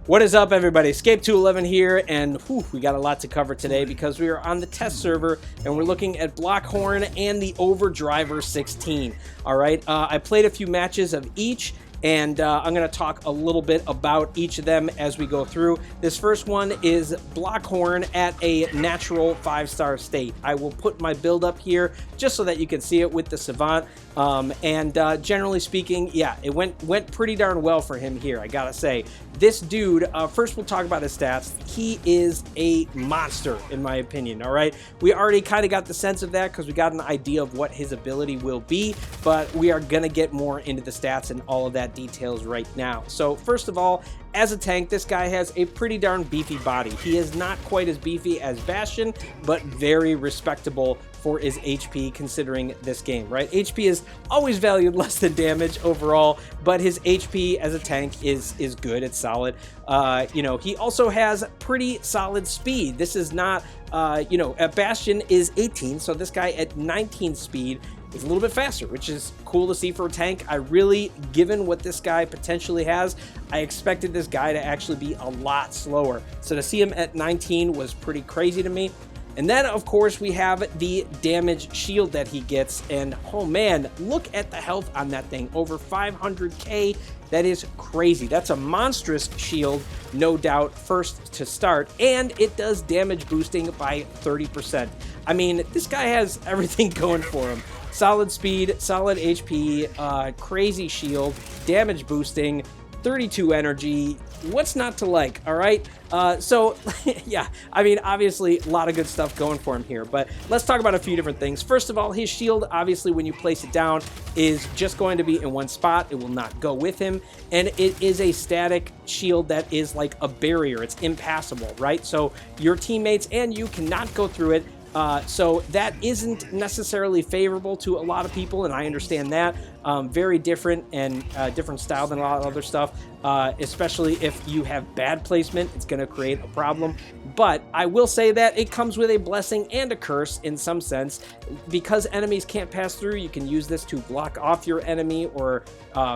What is up, everybody? Escape211 here, and we got a lot to cover today because we are on the test server and we're looking at Blockhorn and the Overdriver 16. All right, I played a few matches of each, and I'm going to talk a little bit about each of them as we go through. This first one is Blockhorn at a natural 5-star state. I will put my build up here just so that you can see it with the Savant. Generally speaking, yeah, it went pretty darn well for him here, I gotta say. This dude, first we'll talk about his stats. He is a monster, in my opinion, all right? We already kind of got the sense of that because we got an idea of what his ability will be, but we are gonna get more into the stats and all of that details right now. So first of all, as a tank, this guy has a pretty darn beefy body. He is not quite as beefy as Bastion, but very respectable for his HP considering this game, right? HP is always valued less than damage overall, but his HP as a tank is good. It's solid. You know, he also has pretty solid speed. This is not, you know, Bastion is 18, so this guy at 19 speed is a little bit faster, which is cool to see for a tank. I really, given what this guy potentially has, I expected this guy to actually be a lot slower. So to see him at 19 was pretty crazy to me. And then, of course, we have the damage shield that he gets. And, oh man, look at the health on that thing. Over 500k. That is crazy. That's a monstrous shield, no doubt, first to start. And it does damage boosting by 30%. I mean, this guy has everything going for him. Solid speed, solid HP, crazy shield, damage boosting, 32 energy. What's not to like, all right? So, yeah, I mean, obviously, a lot of good stuff going for him here, but let's talk about a few different things. First of all, his shield, obviously, when you place it down, is just going to be in one spot. It will not go with him, and it is a static shield that is like a barrier. It's impassable, right? So your teammates and you cannot go through it. So that isn't necessarily favorable to a lot of people, and I understand that. Very different and different style than a lot of other stuff, especially if you have bad placement, it's going to create a problem. But I will say that it comes with a blessing and a curse in some sense. Because enemies can't pass through, you can use this to block off your enemy or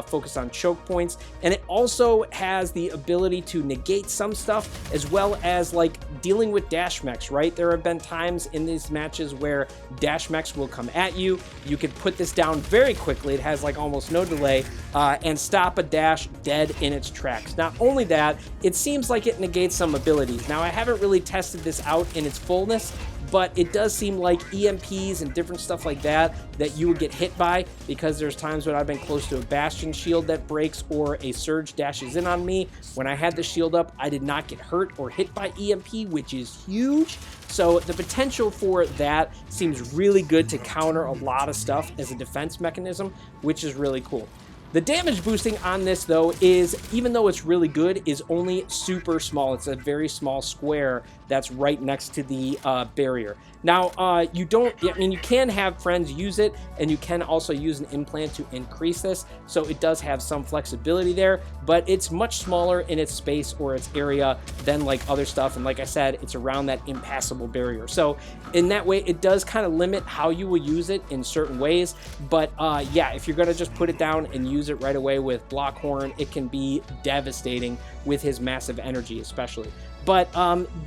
focus on choke points. And it also has the ability to negate some stuff, as well as like dealing with dash mechs, right? There have been times in these matches where dash mechs will come at you. You can put this down very quickly. It has like almost no delay, and stop a dash dead in its tracks. Not only that, it seems like it negates some abilities. Now, I haven't really tested this out in its fullness, but it does seem like EMPs and different stuff like that you would get hit by, because there's times when I've been close to a Bastion shield that breaks or a Surge dashes in on me. When I had the shield up, I did not get hurt or hit by EMP, which is huge. So the potential for that seems really good to counter a lot of stuff as a defense mechanism, which is really cool. The damage boosting on this, though, is, even though it's really good, is only super small. It's a very small square that's right next to the barrier. Now, you can have friends use it, and you can also use an implant to increase this, so it does have some flexibility there, but it's much smaller in its space or its area than like other stuff, and like I said, it's around that impassable barrier. So in that way, it does kind of limit how you will use it in certain ways, but yeah, if you're gonna just put it down and use it right away with Blockhorn, it can be devastating with his massive energy especially. But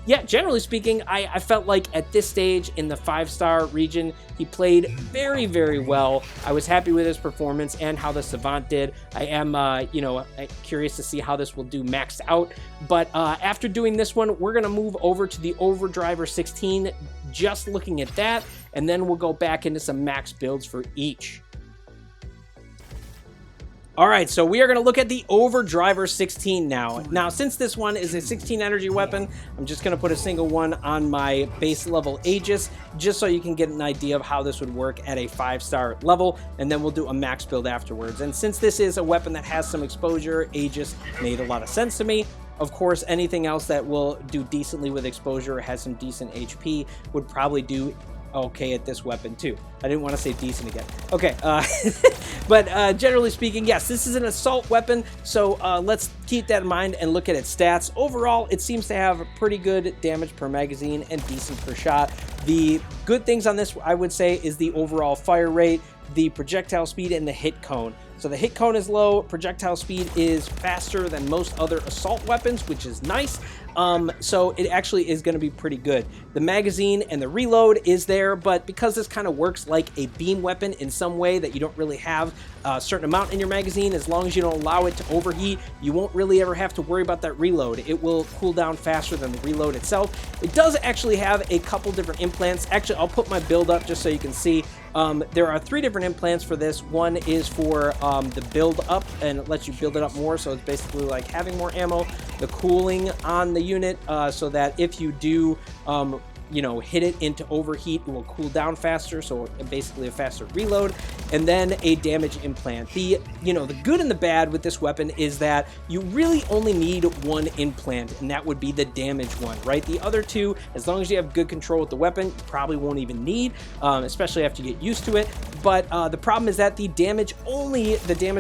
yeah, generally speaking, I felt like at this stage in the 5-star region, he played very, very well. I was happy with his performance and how the Savant did. I am, you know, curious to see how this will do maxed out. But after doing this one, we're going to move over to the Overdriver 16, just looking at that, and then we'll go back into some max builds for each. All right, so we are going to look at the Overdriver 16 now. Now, since this one is a 16 energy weapon, I'm just going to put a single one on my base level Aegis, just so you can get an idea of how this would work at a 5-star level, and then we'll do a max build afterwards. And since this is a weapon that has some exposure, Aegis made a lot of sense to me. Of course, anything else that will do decently with exposure, has some decent HP, would probably do okay at this weapon too. I didn't want to say decent again. Okay, but generally speaking, yes, this is an assault weapon, so let's keep that in mind and look at its stats. Overall, it seems to have pretty good damage per magazine and decent per shot. The good things on this, I would say, is the overall fire rate, the projectile speed, and the hit cone. So the hit cone is low, projectile speed is faster than most other assault weapons, which is nice. So it actually is going to be pretty good. The magazine and the reload is there, but because this kind of works like a beam weapon in some way that you don't really have a certain amount in your magazine, as long as you don't allow it to overheat, you won't really ever have to worry about that reload. It will cool down faster than the reload itself. It does actually have a couple different implants. Actually, I'll put my build up just so you can see. There are 3 different implants for this. One is for the build up, and it lets you build it up more, so it's basically like having more ammo. The cooling on the unit, so that if you do you know, hit it into overheat, it will cool down faster, so basically a faster reload. And then a damage implant. The good and the bad with this weapon is that you really only need one implant, and that would be the damage one, right? The other 2, as long as you have good control with the weapon, you probably won't even need, especially after you get used to it. But the problem is that the damage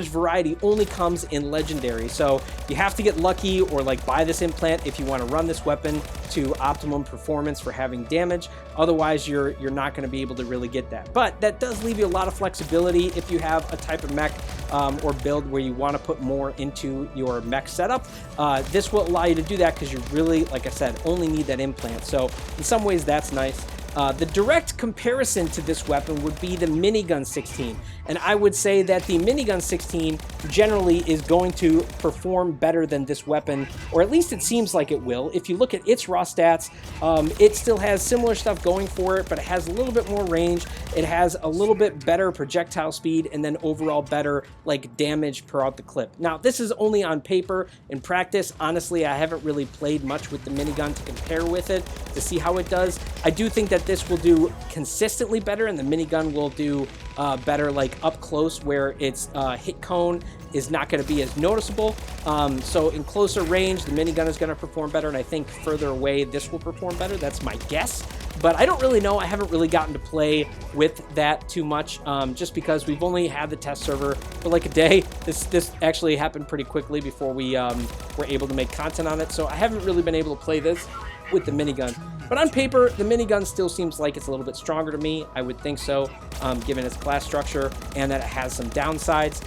variety only comes in legendary, so you have to get lucky or like buy this implant if you want to run this weapon to optimum performance for having damage. Otherwise, you're not going to be able to really get that. But that does leave you a lot of flexibility if you have a type of mech or build where you want to put more into your mech setup. This will allow you to do that because you really, like I said, only need that implant. So in some ways, that's nice. The direct comparison to this weapon would be the minigun 16, and I would say that the minigun 16 generally is going to perform better than this weapon, or at least it seems like it will. If you look at its raw stats, it still has similar stuff going for it, but it has a little bit more range, it has a little bit better projectile speed, and then overall better like damage per out the clip. Now, this is only on paper. In practice, honestly, I haven't really played much with the minigun to compare with it to see how it does. I do think that this will do consistently better, and the minigun will do better like up close, where its hit cone is not going to be as noticeable. So in closer range, the minigun is going to perform better, and I think further away this will perform better. That's my guess, but I don't really know. I haven't really gotten to play with that too much, just because we've only had the test server for like a day. This actually happened pretty quickly before we were able to make content on it, so I haven't really been able to play this with the minigun. But on paper, the minigun still seems like it's a little bit stronger to me. I would think so, given its class structure and that it has some downsides.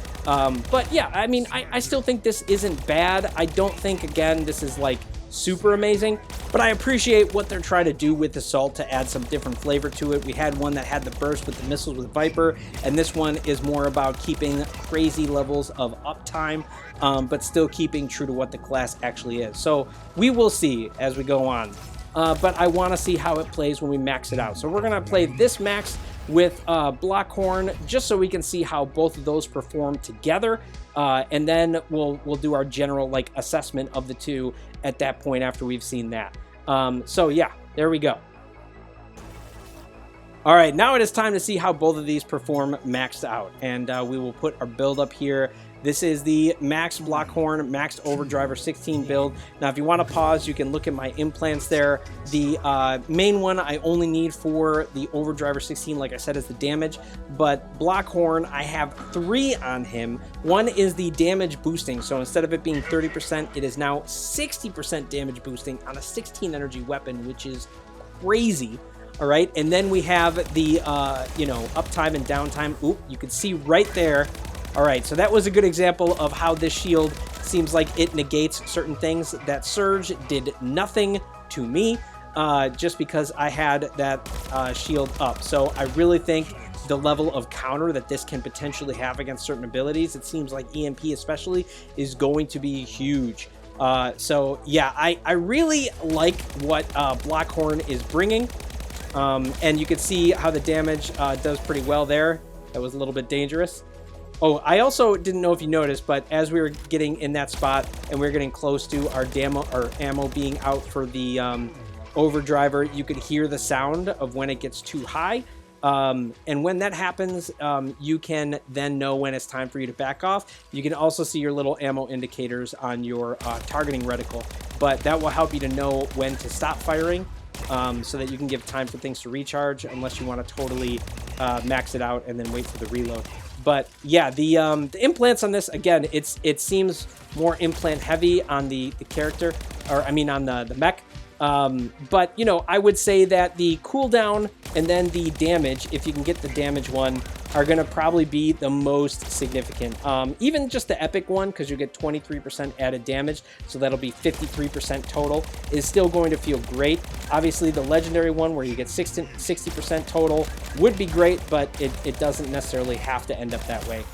But yeah, I mean, I still think this isn't bad. I don't think, again, this is like super amazing, but I appreciate what they're trying to do with Assault to add some different flavor to it. We had one that had the burst with the missiles with Viper, and this one is more about keeping crazy levels of uptime, but still keeping true to what the class actually is. So we will see as we go on. But I want to see how it plays when we max it out. So we're going to play this max with Blockhorn, just so we can see how both of those perform together. And then we'll do our general like assessment of the two at that point after we've seen that. So yeah, there we go. All right, now it is time to see how both of these perform maxed out. And we will put our build up here. This is the Max Blockhorn, Max Overdriver 16 build. Now, if you want to pause, you can look at my implants there. The main one I only need for the Overdriver 16, like I said, is the damage. But Blockhorn, I have 3 on him. One is the damage boosting. So instead of it being 30%, it is now 60% damage boosting on a 16 energy weapon, which is crazy. All right, and then we have the, uptime and downtime. Oop, you can see right there. All right, so that was a good example of how this shield seems like it negates certain things. That surge did nothing to me, just because I had that shield up. So I really think the level of counter that this can potentially have against certain abilities, it seems like EMP especially, is going to be huge. So yeah, I really like what Blockhorn is bringing. And you can see how the damage does pretty well there. That was a little bit dangerous. Oh, I also didn't know if you noticed, but as we were getting in that spot and we were getting close to our ammo being out for the Overdriver, you could hear the sound of when it gets too high. And when that happens, you can then know when it's time for you to back off. You can also see your little ammo indicators on your targeting reticle, but that will help you to know when to stop firing. So that you can give time for things to recharge, unless you want to totally max it out and then wait for the reload. But yeah, the implants on this, again, it seems more implant heavy on the character, or I mean on the mech. But, you know, I would say that the cooldown and then the damage, if you can get the damage one, are going to probably be the most significant. Even just the epic one, because you get 23% added damage, so that'll be 53% total, is still going to feel great. Obviously, the legendary one, where you get 60% total, would be great, but it doesn't necessarily have to end up that way.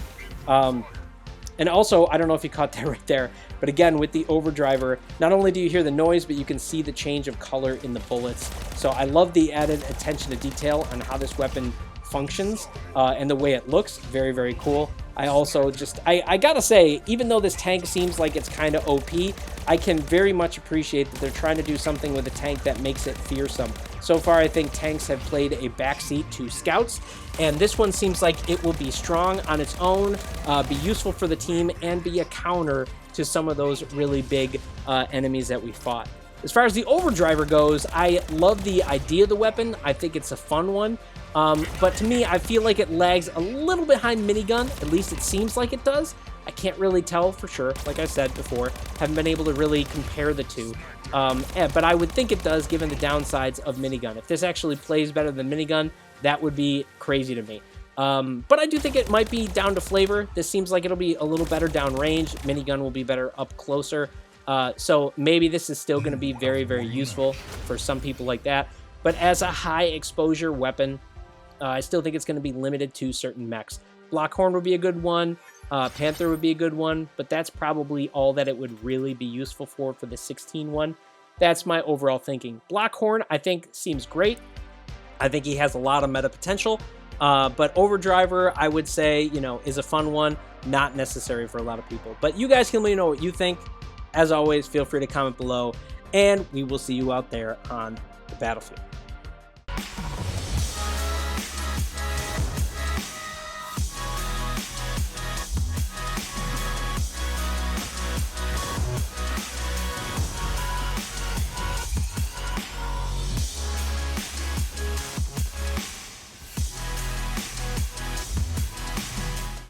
And also, I don't know if you caught that right there, but again, with the Overdriver, not only do you hear the noise, but you can see the change of color in the bullets. So I love the added attention to detail on how this weapon functions and the way it looks. Very, very cool. I also just, I gotta say, even though this tank seems like it's kind of OP, I can very much appreciate that they're trying to do something with a tank that makes it fearsome. So far, I think tanks have played a backseat to scouts, and this one seems like it will be strong on its own, be useful for the team, and be a counter to some of those really big enemies that we fought. As far as the Overdriver goes, I love the idea of the weapon. I think it's a fun one. But to me, I feel like it lags a little behind Minigun. At least it seems like it does. I can't really tell for sure, like I said before. Haven't been able to really compare the two. But I would think it does, given the downsides of Minigun. If this actually plays better than Minigun, that would be crazy to me. But I do think it might be down to flavor. This seems like it'll be a little better downrange. Minigun will be better up closer. So maybe this is still going to be very, very useful for some people like that. But as a high exposure weapon, I still think it's going to be limited to certain mechs. Blockhorn would be a good one. Panther would be a good one, but that's probably all that it would really be useful for the 16 one. That's my overall thinking. Blockhorn, I think, seems great. I think he has a lot of meta potential. But Overdriver, I would say, you know, is a fun one. Not necessary for a lot of people. But you guys can let me know what you think. As always, feel free to comment below, and we will see you out there on the battlefield.